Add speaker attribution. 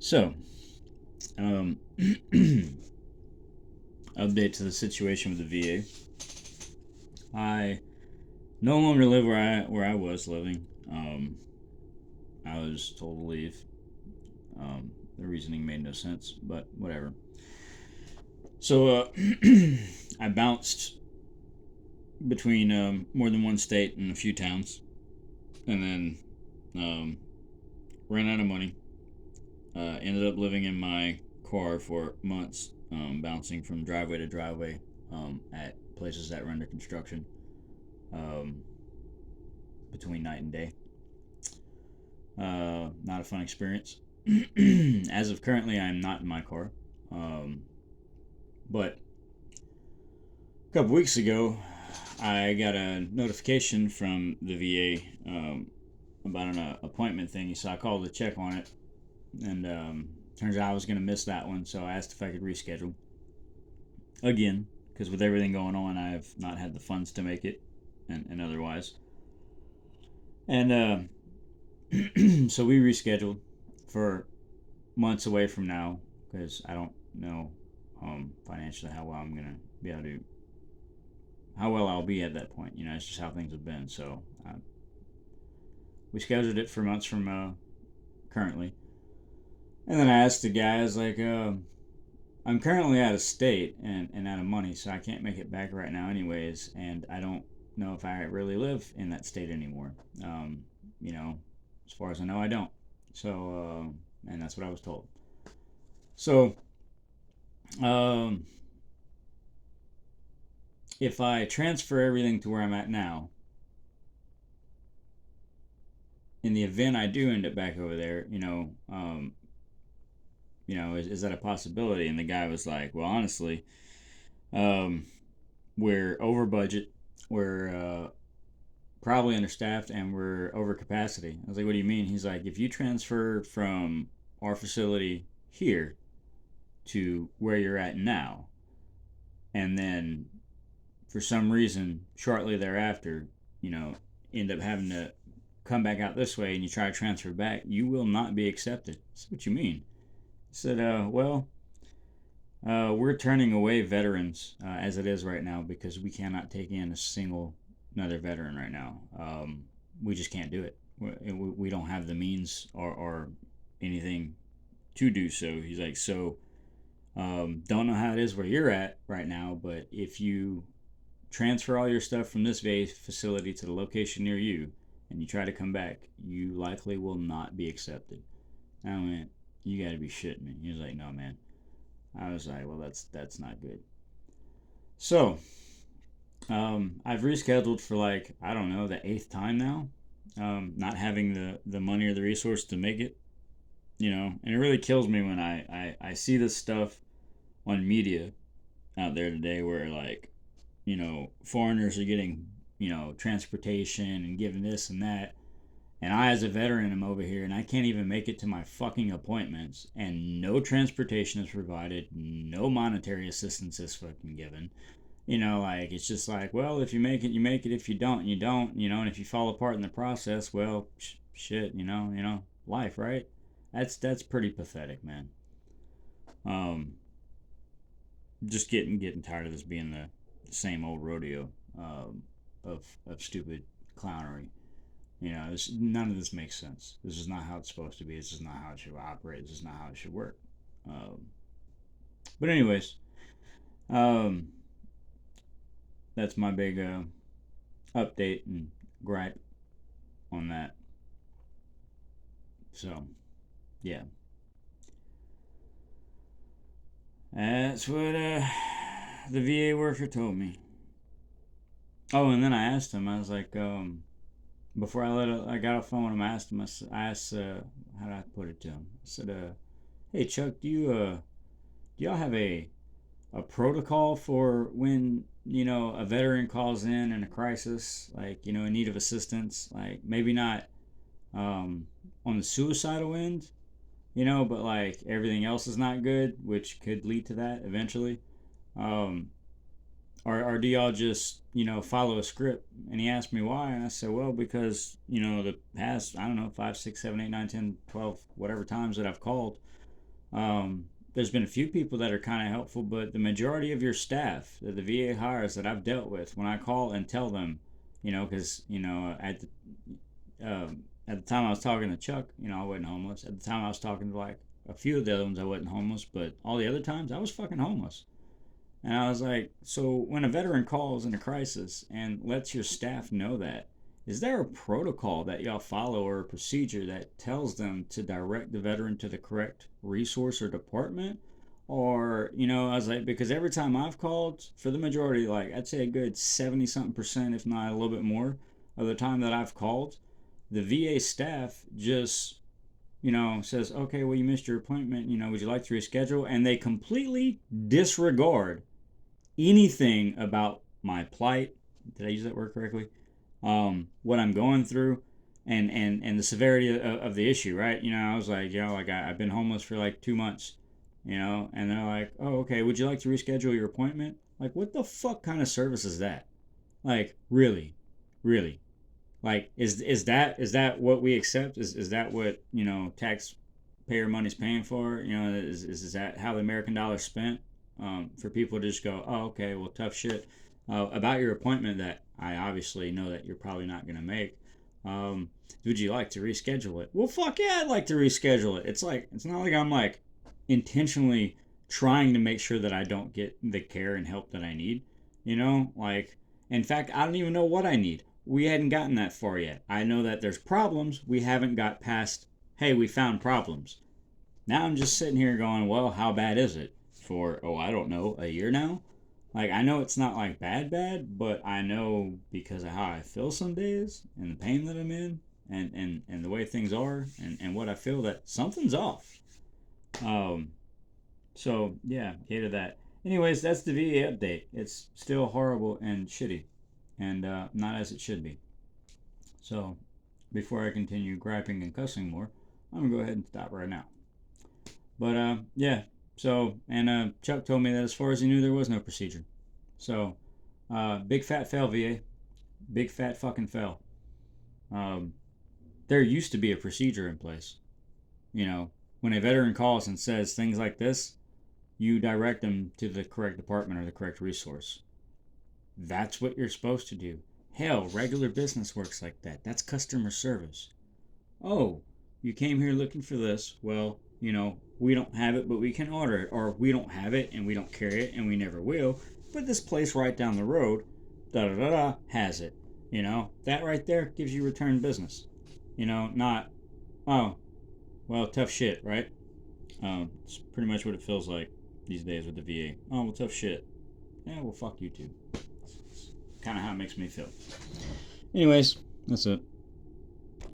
Speaker 1: So, um, update to the situation with the VA. I no longer live where I was living. I was told to leave. The reasoning made no sense, but whatever. So, I bounced between more than one state and a few towns, and then um, ran out of money. Ended up living in my car for months, bouncing from driveway to driveway at places that were under construction. Um, between night and day. Not a fun experience. As of currently, I am not in my car. Um, but a couple weeks ago, I got a notification from the VA about an appointment thing. So I called to check on it, and turns out I was going to miss that one. So I asked if I could reschedule again, because with everything going on, I have not had the funds to make it, and otherwise. And so we rescheduled for months away from now because I don't know financially how well I'm gonna be able to how well I'll be at that point. You know, it's just how things have been. So we scheduled it for months from currently, and then I asked the guy, I was like, I'm currently out of state and out of money, so I can't make it back right now, anyways, and I don't know if I really live in that state anymore. You know, as far as I know, I don't. So, and that's what I was told. So, um, if I transfer everything to where I'm at now, in the event I do end up back over there, is that a possibility? And the guy was like, well, honestly, um, we're over budget, we're probably understaffed, and we're over capacity. I was like, what do you mean? He's like, if you transfer from our facility here to where you're at now, and then for some reason, shortly thereafter, you know, end up having to come back out this way and you try to transfer back, you will not be accepted. That's what you mean. I said, we're turning away veterans as it is right now because we cannot take in a single another veteran right now. We just can't do it. We don't have the means or anything to do so. He's like, so don't know how it is where you're at right now, but if you transfer all your stuff from this facility to the location near you and you try to come back, you likely will not be accepted. I went, you got to be shitting me. He was like, no, man. I was like, well, that's not good. So, I've rescheduled for like, I don't know, the eighth time now. Not having the money or the resource to make it, and it really kills me when I see this stuff on media out there today where like, foreigners are getting, transportation and given this and that. And I, as a veteran, am over here and I can't even make it to my fucking appointments. And no transportation is provided, no monetary assistance is fucking given. Like, it's just like, well, if you make it, you make it. If you don't, you don't, and if you fall apart in the process, well, shit, life, right? That's pretty pathetic, man. Um, just getting tired of this being the same old rodeo of stupid clownery. None of this makes sense. This is not how it's supposed to be. This is not how it should operate. This is not how it should work. Um, but anyways, um, that's my big update and gripe on that. So yeah, that's what the VA worker told me. Oh, and then I asked him. I was like, before I got off the phone with him, I asked him. I asked, how did I put it to him? I said, "Hey Chuck, do y'all have a protocol for when a veteran calls in a crisis, like in need of assistance, like maybe not um, on the suicidal end, but like everything else is not good, which could lead to that eventually. Um, or do y'all just follow a script?" And he asked me why, and I said, well, because the past, I don't know, 5, 6, 7, 8, 9, 10, 12, whatever times that I've called, There's been a few people that are kind of helpful, but the majority of your staff that the VA hires that I've dealt with, when I call and tell them, because at the time I was talking to Chuck, I wasn't homeless. At the time I was talking to like a few of the other ones, I wasn't homeless, but all the other times I was fucking homeless. And I was like, so when a veteran calls in a crisis and lets your staff know that, is there a protocol that y'all follow or a procedure that tells them to direct the veteran to the correct resource or department? Or, I was like, because every time I've called, for the majority, like I'd say a good 70 something percent, if not a little bit more, of the time that I've called, the VA staff just, says, okay, well, you missed your appointment, would you like to reschedule? And they completely disregard anything about my plight. Did I use that word correctly? What I'm going through, and the severity of the issue, right? I was like, I've been homeless for like 2 months, and they're like, oh, okay, would you like to reschedule your appointment? Like, what the fuck kind of service is that? Like, really, really, like, is that what we accept? Is that what taxpayer money's paying for? Is that how the American dollar's spent? For people to just go, oh, okay, well, tough shit. About your appointment that I obviously know that you're probably not going to make. Would you like to reschedule it? Well, fuck yeah, I'd like to reschedule it. It's not like I'm like intentionally trying to make sure that I don't get the care and help that I need. Like, in fact, I don't even know what I need. We hadn't gotten that far yet. I know that there's problems. We haven't got past, hey, we found problems. Now I'm just sitting here going, well, how bad is it? For, oh, I don't know, a year now? Like, I know it's not like bad, but I know because of how I feel some days and the pain that I'm in and the way things are and what I feel that something's off. Um, so, yeah, hated that. Anyways, that's the VA update. It's still horrible and shitty and not as it should be. So, before I continue griping and cussing more, I'm going to go ahead and stop right now. But yeah, so, and Chuck told me that as far as he knew, there was no procedure. So, big fat fail, VA. Big fat fucking fail. Um, there used to be a procedure in place. When a veteran calls and says things like this, you direct them to the correct department or the correct resource. That's what you're supposed to do. Hell, regular business works like that. That's customer service. Oh, you came here looking for this. Well, we don't have it, but we can order it. Or we don't have it and we don't carry it and we never will. But this place right down the road, has it. That right there gives you return business. Not, oh, well, tough shit, right? It's pretty much what it feels like these days with the VA. Oh, well, tough shit. Yeah, well, fuck you too. Kind of how it makes me feel. Anyways, that's it.